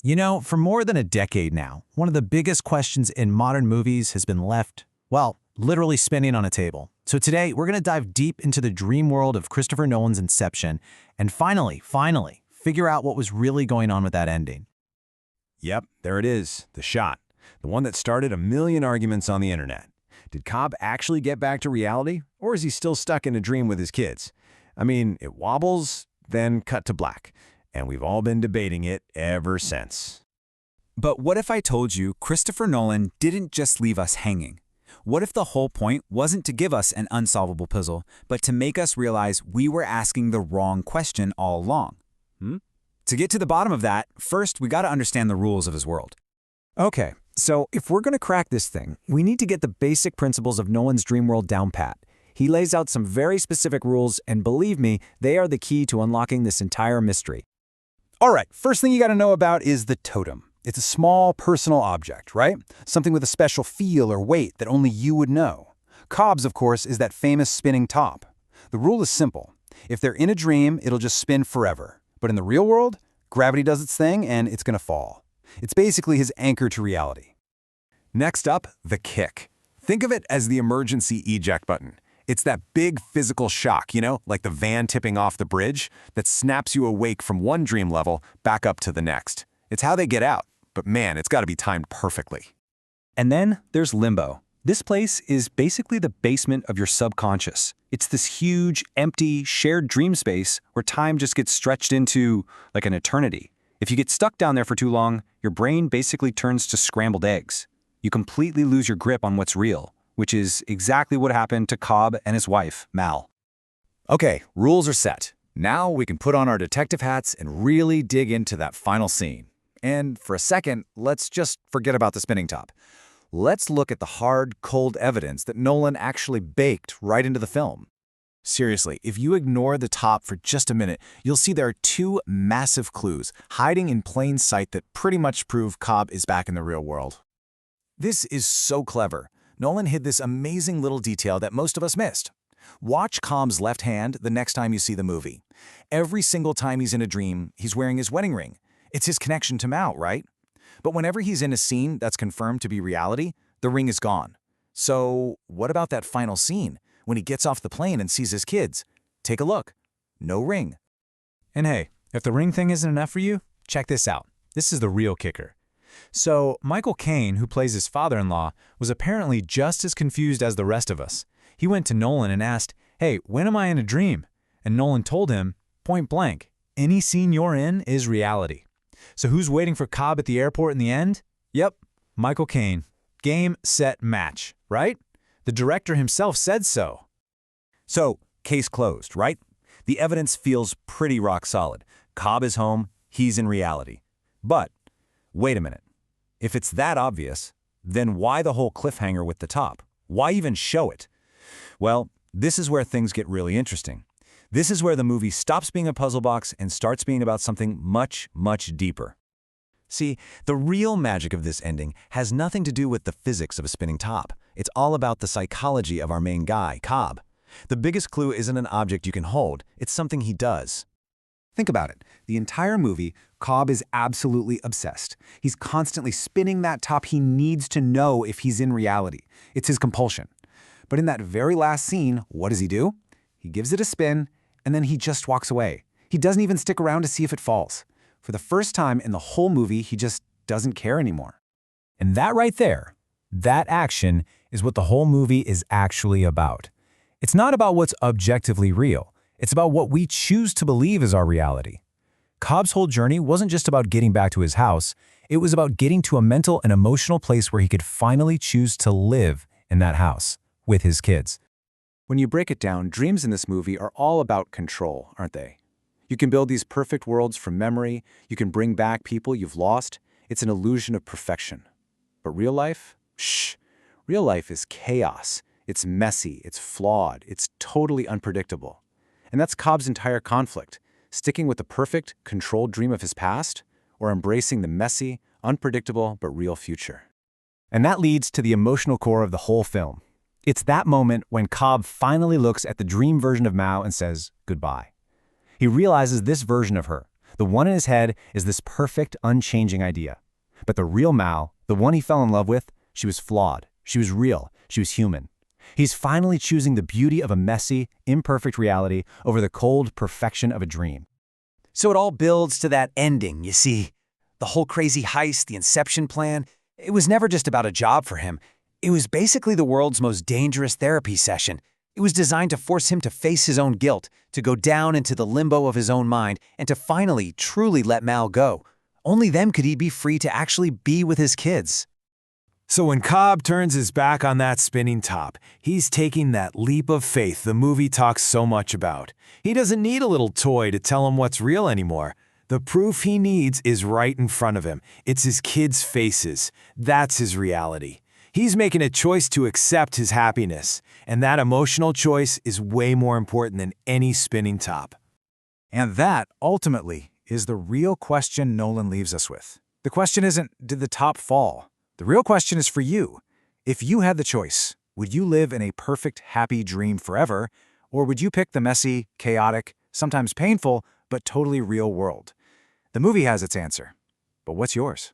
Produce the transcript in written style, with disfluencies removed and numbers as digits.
You know, for more than a decade now, one of the biggest questions in modern movies has been left, well, literally spinning on a table. So today, we're going to dive deep into the dream world of Christopher Nolan's Inception and finally, figure out what was really going on with that ending. Yep, there it is, the shot. The one that started a million arguments on the internet. Did Cobb actually get back to reality, or is he still stuck in a dream with his kids? I mean, it wobbles, then cut to black. And we've all been debating it ever since. But what if I told you Christopher Nolan didn't just leave us hanging? What if the whole point wasn't to give us an unsolvable puzzle, but to make us realize we were asking the wrong question all along? To get to the bottom of that, first we got to understand the rules of his world. Okay, so if we're going to crack this thing, we need to get the basic principles of Nolan's dream world down pat. He lays out some very specific rules, and believe me, they are the key to unlocking this entire mystery. All right, first thing you got to know about is the totem. It's a small personal object, right? Something with a special feel or weight that only you would know. Cobb's, of course, is that famous spinning top. The rule is simple. If they're in a dream, it'll just spin forever. But in the real world, gravity does its thing and it's going to fall. It's basically his anchor to reality. Next up, the kick. Think of it as the emergency eject button. It's that big physical shock, like the van tipping off the bridge, that snaps you awake from one dream level back up to the next. It's how they get out, but man, it's got to be timed perfectly. And then there's limbo. This place is basically the basement of your subconscious. It's this huge, empty, shared dream space where time just gets stretched into, like, an eternity. If you get stuck down there for too long, your brain basically turns to scrambled eggs. You completely lose your grip on what's real, which is exactly what happened to Cobb and his wife, Mal. Okay, rules are set. Now we can put on our detective hats and really dig into that final scene. And for a second, let's just forget about the spinning top. Let's look at the hard, cold evidence that Nolan actually baked right into the film. Seriously, if you ignore the top for just a minute, you'll see there are two massive clues hiding in plain sight that pretty much prove Cobb is back in the real world. This is so clever. Nolan hid this amazing little detail that most of us missed. Watch Cobb's left hand the next time you see the movie. Every single time he's in a dream, he's wearing his wedding ring. It's his connection to Mal, right? But whenever he's in a scene that's confirmed to be reality, the ring is gone. So what about that final scene, when he gets off the plane and sees his kids? Take a look. No ring. And hey, if the ring thing isn't enough for you, check this out. This is the real kicker. So Michael Caine, who plays his father-in-law, was apparently just as confused as the rest of us. He went to Nolan and asked, "Hey, when am I in a dream?" And Nolan told him, point blank, any scene you're in is reality. So who's waiting for Cobb at the airport in the end? Yep, Michael Caine. Game, set, match, right? The director himself said so. So, case closed, right? The evidence feels pretty rock solid. Cobb is home, he's in reality. But, wait a minute. If it's that obvious, then why the whole cliffhanger with the top? Why even show it? Well, this is where things get really interesting. This is where the movie stops being a puzzle box and starts being about something much, much deeper. See, the real magic of this ending has nothing to do with the physics of a spinning top. It's all about the psychology of our main guy, Cobb. The biggest clue isn't an object you can hold, it's something he does. Think about it. The entire movie, Cobb is absolutely obsessed. He's constantly spinning that top. He needs to know if he's in reality. It's his compulsion. But in that very last scene, what does he do? He gives it a spin, and then he just walks away. He doesn't even stick around to see if it falls. For the first time in the whole movie, he just doesn't care anymore. And that right there, that action is what the whole movie is actually about. It's not about what's objectively real. It's about what we choose to believe is our reality. Cobb's whole journey wasn't just about getting back to his house. It was about getting to a mental and emotional place where he could finally choose to live in that house with his kids. When you break it down, dreams in this movie are all about control, aren't they? You can build these perfect worlds from memory. You can bring back people you've lost. It's an illusion of perfection. But real life? Shh. Real life is chaos. It's messy. It's flawed. It's totally unpredictable. And that's Cobb's entire conflict, sticking with the perfect, controlled dream of his past, or embracing the messy, unpredictable, but real future. And that leads to the emotional core of the whole film. It's that moment when Cobb finally looks at the dream version of Mao and says goodbye. He realizes this version of her, The one in his head is this perfect, unchanging idea. But the real Mal, the one he fell in love with, she was flawed. She was real. She was human. He's finally choosing the beauty of a messy, imperfect reality over the cold perfection of a dream. So it all builds to that ending, you see. The whole crazy heist, the Inception plan, it was never just about a job for him. It was basically the world's most dangerous therapy session. It was designed to force him to face his own guilt, to go down into the limbo of his own mind, and to finally, truly let Mal go. Only then could he be free to actually be with his kids. So when Cobb turns his back on that spinning top, he's taking that leap of faith the movie talks so much about. He doesn't need a little toy to tell him what's real anymore. The proof he needs is right in front of him. It's his kids' faces. That's his reality. He's making a choice to accept his happiness, and that emotional choice is way more important than any spinning top. And that, ultimately, is the real question Nolan leaves us with. The question isn't, did the top fall? The real question is for you. If you had the choice, would you live in a perfect, happy dream forever, or would you pick the messy, chaotic, sometimes painful, but totally real world? The movie has its answer. But what's yours?